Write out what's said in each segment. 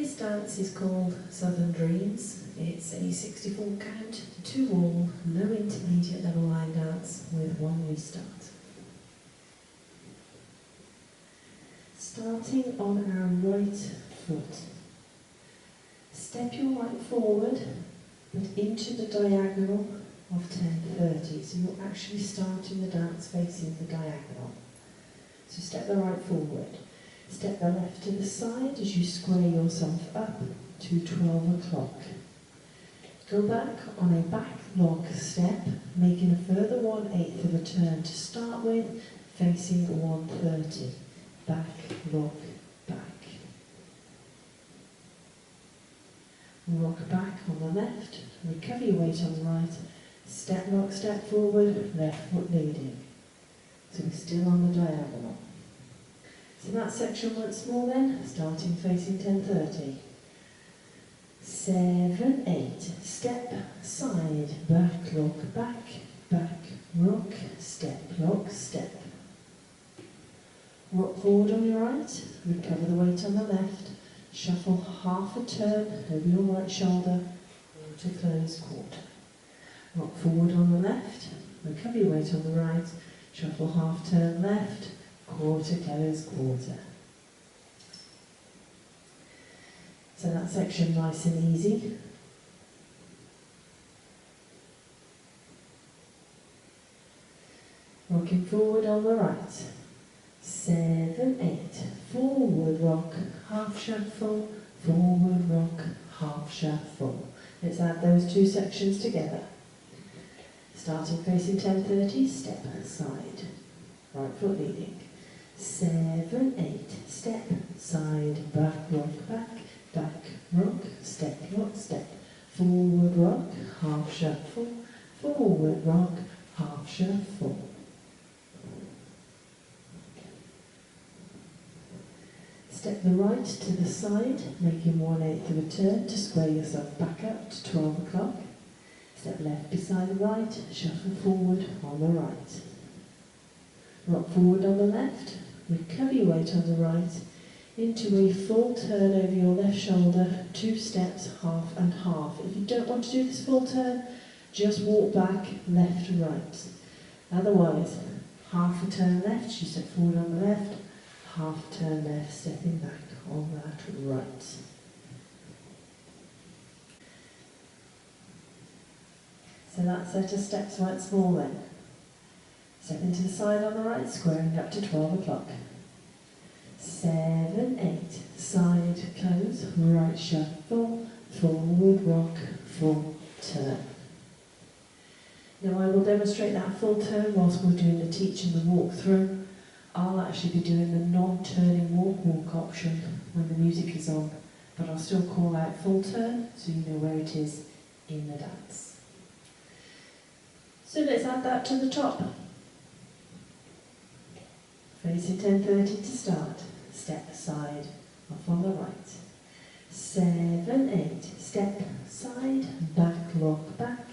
This dance is called Southern Dreams. It's a 64 count, 2-all, no intermediate level line dance with 1 restart. Starting on our right foot. Step your right forward, but into the diagonal of 10:30. So you're actually starting the dance facing the diagonal. So step the right forward. Step the left to the side as you square yourself up to 12 o'clock. Go back on a back log step, making a further 1/8 of a turn to start with, facing 1:30. Back, log, back. Rock back on the left, recover your weight on the right, step, lock, step forward, left foot leading. So we're still on the diagonal. So that section once more then, starting facing 10:30. 7, 8, step, side, back, lock, back, back, rock, step, lock, step. Rock forward on your right, recover the weight on the left, shuffle half a turn over your right shoulder, quarter, close, quarter. Rock forward on the left, recover your weight on the right, shuffle half turn left, quarter, close, quarter. So that section nice and easy. Rocking forward on the right. 7, 8, forward rock, half shuffle, forward rock, half shuffle. Let's add those two sections together. Starting facing 10:30, step side, right foot leading. 7, 8, step, side, back, rock, back, rock, step, lock, step. Forward rock, half shuffle, forward rock, half shuffle. Step the right to the side, making 1/8 of a turn to square yourself back up to 12 o'clock. Step left beside the right, shuffle forward on the right. Rock forward on the left, recover your weight on the right, into a full turn over your left shoulder, 2 steps, half and half. If you don't want to do this full turn, just walk back, left to right. Otherwise, half a turn left, you step forward on the left, half turn left, stepping back on that right. So that set of steps once more then. Stepping to the side on the right, squaring up to 12 o'clock. 7, 8, side close, right shuffle, forward rock, full turn. Now I will demonstrate that full turn whilst we're doing the teach and the walk through. I'll actually be doing the non-turning walk option when the music is on, but I'll still call out full turn so you know where it is in the dance. So let's add that to the top. Facing 10:30 to start. Step aside, off on the right. 7, 8, step, side, back, lock, back,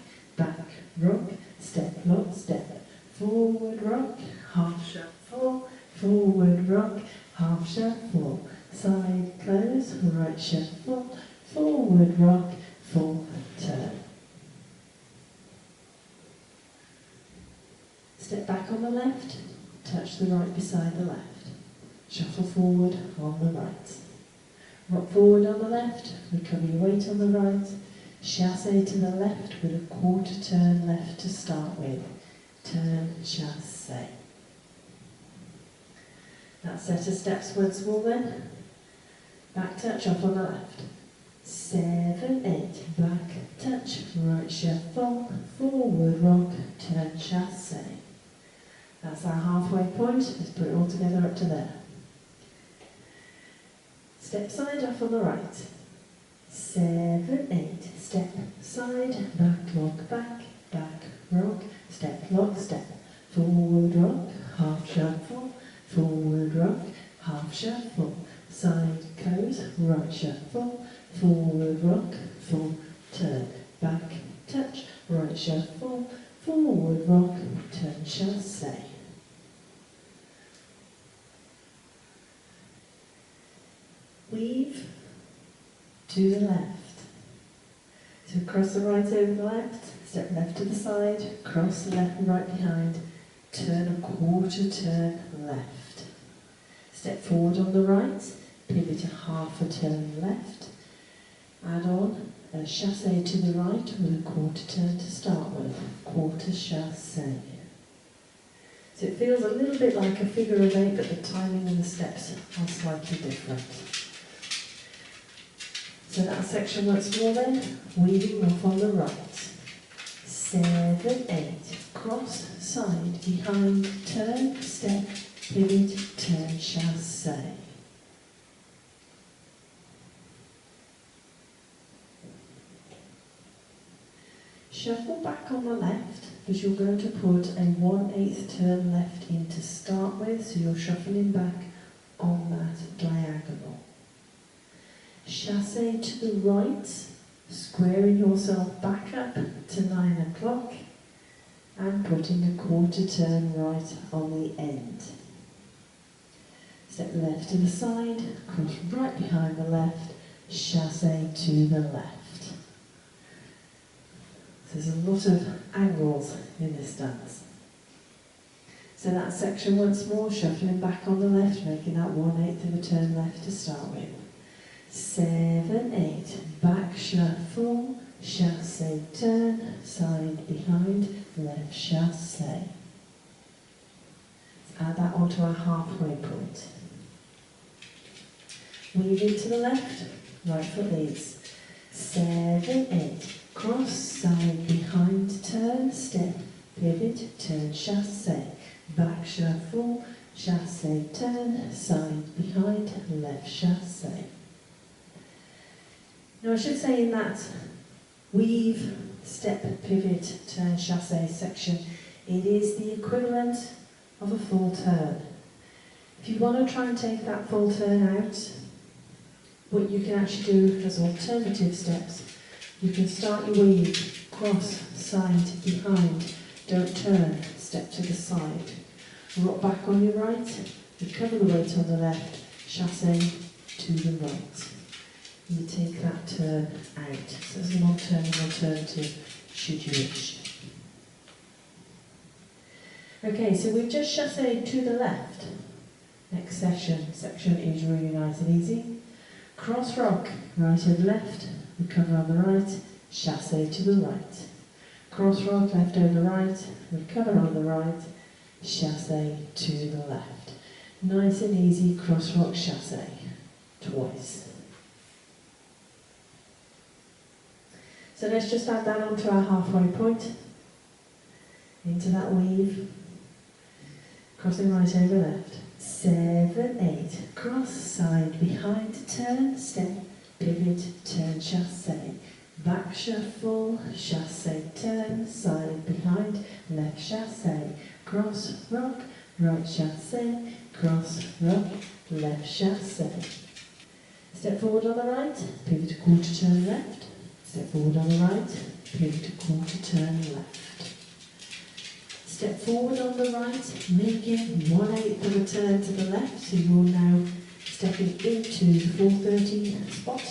rock, step, lock, step. Forward rock, half shuffle, forward rock, half shuffle. Side close, right shuffle, forward rock, full turn. Step back on the left, touch the right beside the left. Shuffle forward on the right. Rock forward on the left, recover your weight on the right. Chassé to the left with a quarter turn left to start with. Turn, chassé. That set of steps once more then. Back touch off on the left. 7, 8, back touch, right shuffle, forward rock, turn, chassé. That's our halfway point. Let's put it all together up to there. Step side off on the right. 7, 8, step side, back lock, back rock, step lock, step. Forward rock, half shuffle, forward rock, half shuffle. Side close, right shuffle, forward rock, full turn. Back touch, right shuffle, forward rock, turn, chassé. Weave, to the left. So cross the right over the left, step left to the side, cross the left and right behind, turn a quarter turn left. Step forward on the right, pivot a half a turn left, add on a chassé to the right with a quarter turn to start with, quarter chassé. So it feels a little bit like a figure of 8, but the timing and the steps are slightly different. So that section once more then, weaving off on the right. 7, 8, cross, side, behind, turn, step, pivot, turn, chassé. Shuffle back on the left, because you're going to put a 1/8 turn left in to start with, so you're shuffling back on that diagonal. Chassé to the right, squaring yourself back up to 9 o'clock and putting a quarter turn right on the end. Step left to the side, cross right behind the left, chassé to the left. So there's a lot of angles in this dance. So that section once more, shuffling back on the left, making that 1/8 of a turn left to start with. 7, 8, back shuffle, chassé turn, side behind, left chassé. Add that onto our halfway point. Weave into the left, right foot leads. 7, 8, cross, side behind, turn, step, pivot, turn, chassé, back shuffle, chassé turn, side behind, left chassé. Now I should say in that weave, step, pivot, turn, chassé section, it is the equivalent of a full turn. If you want to try and take that full turn out, what you can actually do as alternative steps, you can start your weave, cross, side, behind, don't turn, step to the side, rock back on your right, recover the weight on the left, chassé to the right. You take that turn out. So there's an alternative should you wish. Okay, so we've just chassé to the left. Next section is really nice and easy. Cross rock, right over left, recover on the right, chassé to the right. Cross rock, left over right, recover on the right, chassé to the left. Nice and easy cross rock chassé, twice. So let's just add that onto our halfway point, into that weave, crossing right over left. 7, 8, cross, side, behind, turn, step, pivot, turn, chassé, back shuffle, chassé, turn, side, behind, left chassé, cross, rock, right chassé, cross, rock, left chassé. Step forward on the right, pivot a quarter turn left. Step forward on the right, pivot a quarter turn left. Step forward on the right, making 1/8 of a turn to the left, so you're now stepping into the 430 spot.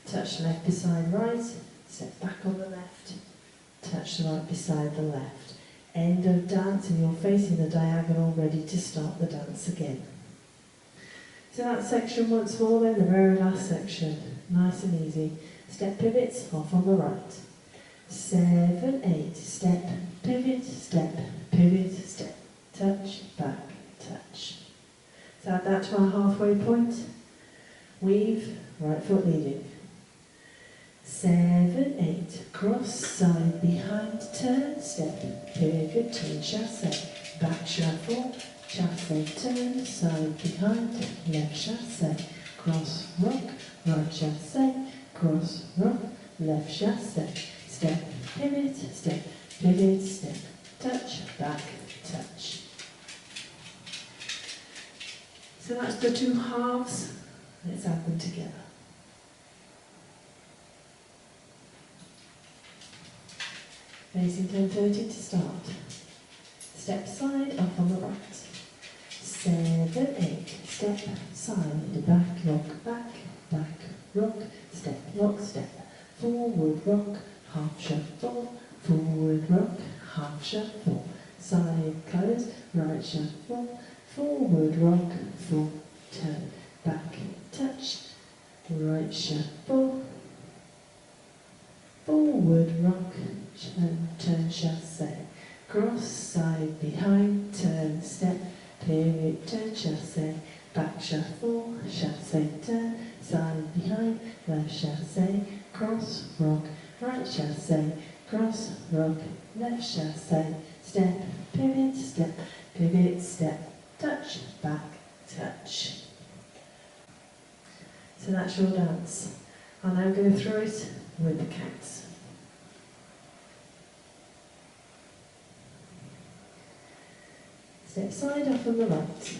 Touch left beside right, step back on the left, touch the right beside the left. End of dance and you're facing the diagonal, ready to start the dance again. So that section once more then, the very last section, nice and easy. Step pivots off on the right. 7, 8, step, pivot, step, touch, back, touch. So add that to our halfway point. Weave, right foot leading. 7, 8, cross, side, behind, turn, step, pivot, turn, chassé, back shuffle, chassé, turn, side, behind, left chassé, cross, rock, right chassé, cross, rock, left chassé, step, pivot, step, touch, back, touch. So that's the two halves. Let's add them together. Facing 10:30 to start. Step side, up on the right. 7, 8, step, side, back, rock, back, rock, step, lock, step, forward rock, half shuffle, forward rock, half shuffle, side close, right shuffle, forward rock, full turn, back touch, right shuffle, forward rock, turn chasse, cross side behind, turn step, pivot, turn chasse, back shuffle, chasse turn, side behind, left chasse, cross rock, right chasse, cross rock, left chasse, step, pivot, step, touch, back, touch. So that's your dance. I'll now go through it with the counts. Step side off on the right.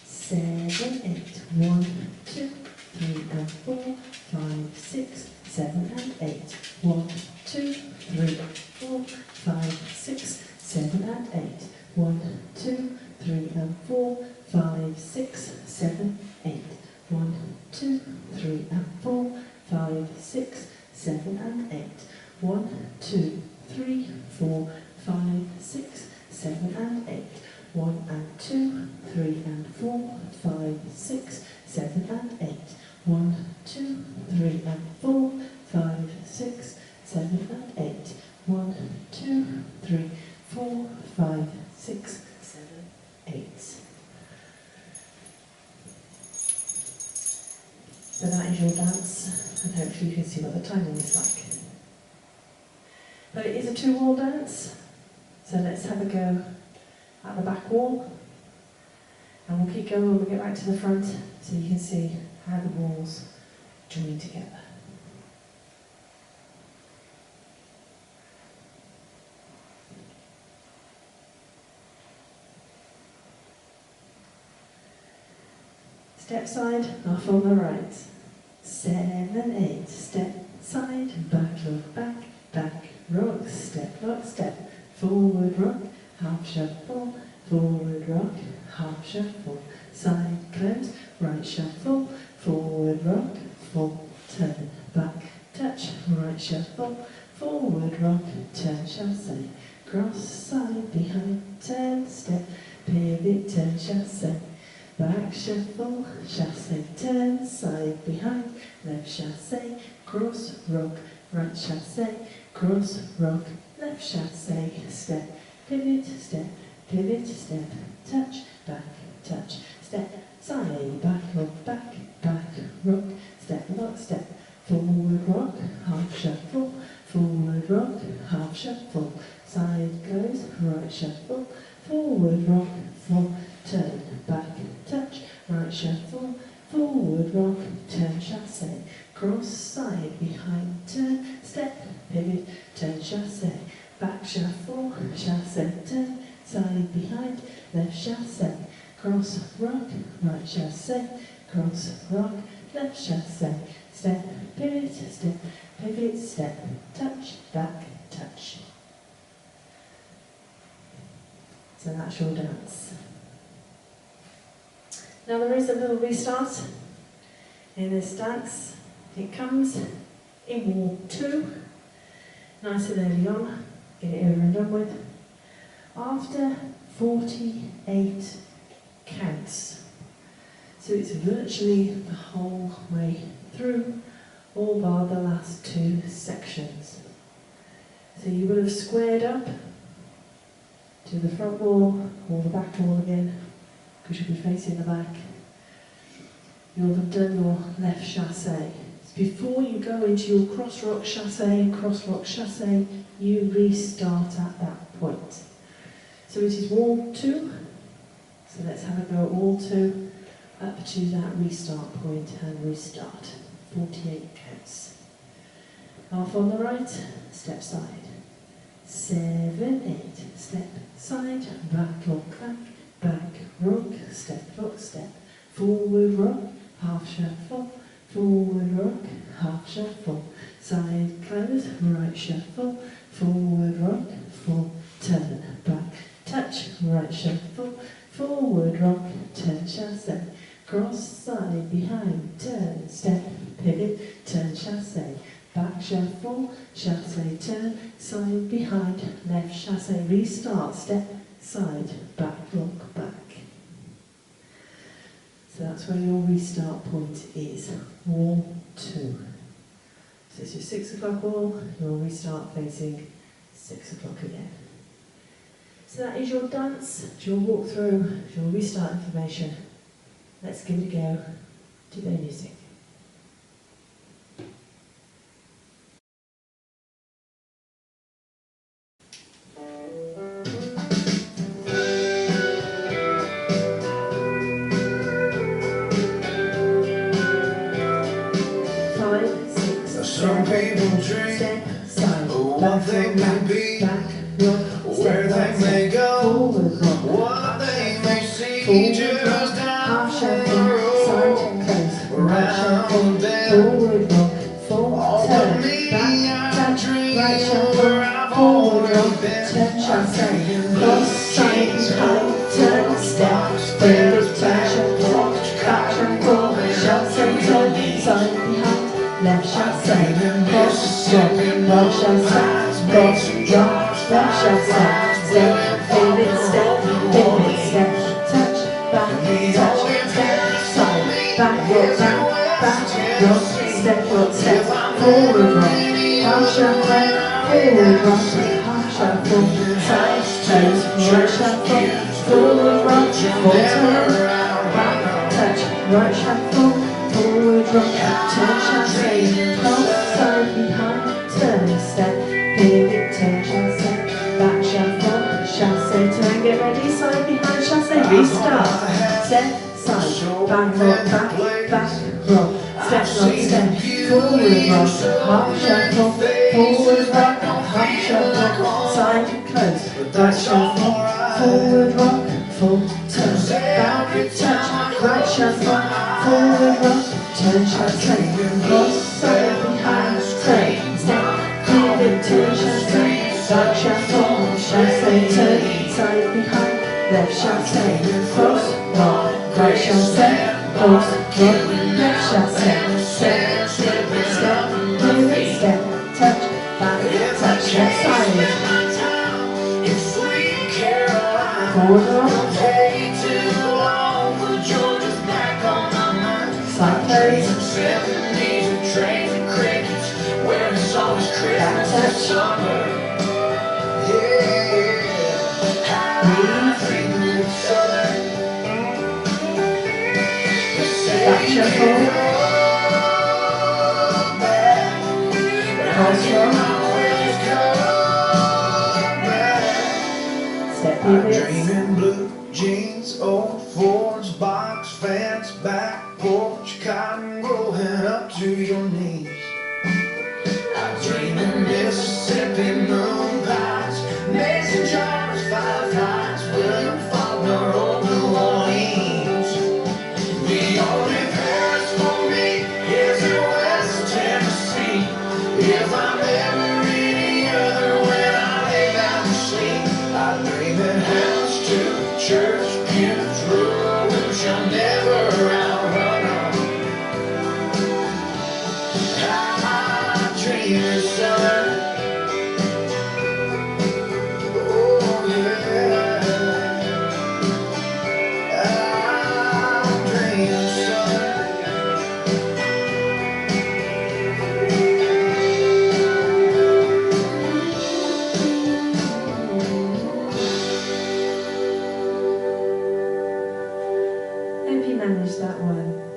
7, 8. 1, 2, 3 and 4, 5, 6, 7 and 8. 1, 2, 3, 4, 5, 6, 7 and 8. 1, 2, 3 and 4, 5, 6, 7, 8. 1, 2, 3 and 4, 5, 6, 7 and 8. 1, 2, 3, 4, 5, 6, 7 and 8. 1 and 2, 3 and 4, 5, 6, 7 and 8. 1, 2, 3 and 4, 5, 6, 7 and 8. 1, 2, 3, 4, 5, 6, 7, 8. So that is your dance, and hopefully you can see what the timing is like. But it is a 2-wall dance, so let's have a go at the back wall, and we'll keep going when we get back to the front, so you can see how the walls join together. Step side, off on the right. 7, 8. Step side, back, look, back, rock, step, forward rock, half shuffle, forward rock, half shuffle, side close, right shuffle, forward rock, full turn, back touch, right shuffle, forward rock, turn chasse, cross side behind, turn step, pivot, turn chasse, back shuffle, chasse turn, side behind, left chasse, cross rock, right chasse, cross rock, left chasse, step, pivot, step, touch, back, touch, step, side, back, rock, step, lock, step, forward rock, half shuffle, forward rock, half shuffle, side close, right shuffle, forward rock, full turn, back, touch, right shuffle, forward rock, turn chasse, cross side behind, turn, step, pivot, turn chasse, back shuffle, chasse turn, side behind, left chasse, cross rock, right chasse, cross rock, left chasse, step, pivot, step, touch, back, touch. So that's your dance. Now there is a little restart in this dance. It comes in wall 2, nice and early on, get it over and done with. After 48 counts. So it's virtually the whole way through, all bar the last 2 sections. So you will have squared up to the front wall or the back wall again, because you'll be facing the back. You'll have done your left chasse. Before you go into your cross rock chasse, you restart at that point. So it is wall 2, so let's have a go at wall 2, up to that restart point and restart. 48 counts. Half on the right, step side. 7, 8, step side, back, lock, back, rock, step, forward rock, half shuffle, forward rock, half shuffle, side close, right shuffle, forward rock, full turn, back, touch, right shuffle, forward rock, turn chasse, cross, side, behind, turn, step, pivot, turn, chassé, back, shuffle, chassé, turn, side, behind, left, chassé, restart, step, side, back, rock, back. So that's where your restart point is, wall 2. So it's your 6 o'clock wall, your restart facing 6 o'clock again. So that is your dance, it's your walkthrough, it's your restart information. Let's give it a go to their music. Some people dream step, side, of back, what they may be, back, rock, where step, they may go, forward, rock, what they may see, forward, just half down the shuffle, side, road, close, right around shuffle, the bend. forward, rock, full All turn, but me, back, I touch, dream right where shuffle, I've forward, already rock, been. turn, shuffle, I'm cross, side, behind, turn, step, pivot, turn, shuffle, back shuffle, shuffle, turn, side, behind, left chassé, cross, rock, right chassé, cross, rock, left chassé, step, pivot, step, touch, step, side, back, rock, step, forward, rock, half shuffle, forward, rock, half shuffle, side, toes, right shuffle, forward, rock, full turn, back, touch, right shuffle, forward, rock, turn, chassé, cross, side, behind, turn, step, pivot, turn, chassé, back shuffle, chassé, turn, get ready, side, behind, chassé, restart, step, side, back, rock, step, forward, rock, half shuffle, forward, rock, half shuffle, side, close, right shuffle, forward, rock, full turn, back, touch, right shuffle, forward, rock, turn, chassé, cross, side, behind, turn, step, pivot, turn, chassé, back shuffle, chassé, turn, side, behind, left chassé, cross, rock, right chassé, cross, rock, left chassé, step, pivot, step, touch, back, touch, left side, forward rock, side close, back touch, back shuffle, cross rock, step pivots, Dreaming blue jeans, old Ford's, box fence, back porch, cotton growing up to your knees. I dream of Mississippi moon pies, mason jars, fireflies, William Faulkner, old New Orleans. The only Paris for me is in West Tennessee. If I'm ever any other when I lay down to sleep, I dream in house to church pews, rural who shall never outrun them. I dream of summer. Oh yeah. I dream of summer. hope you managed that one.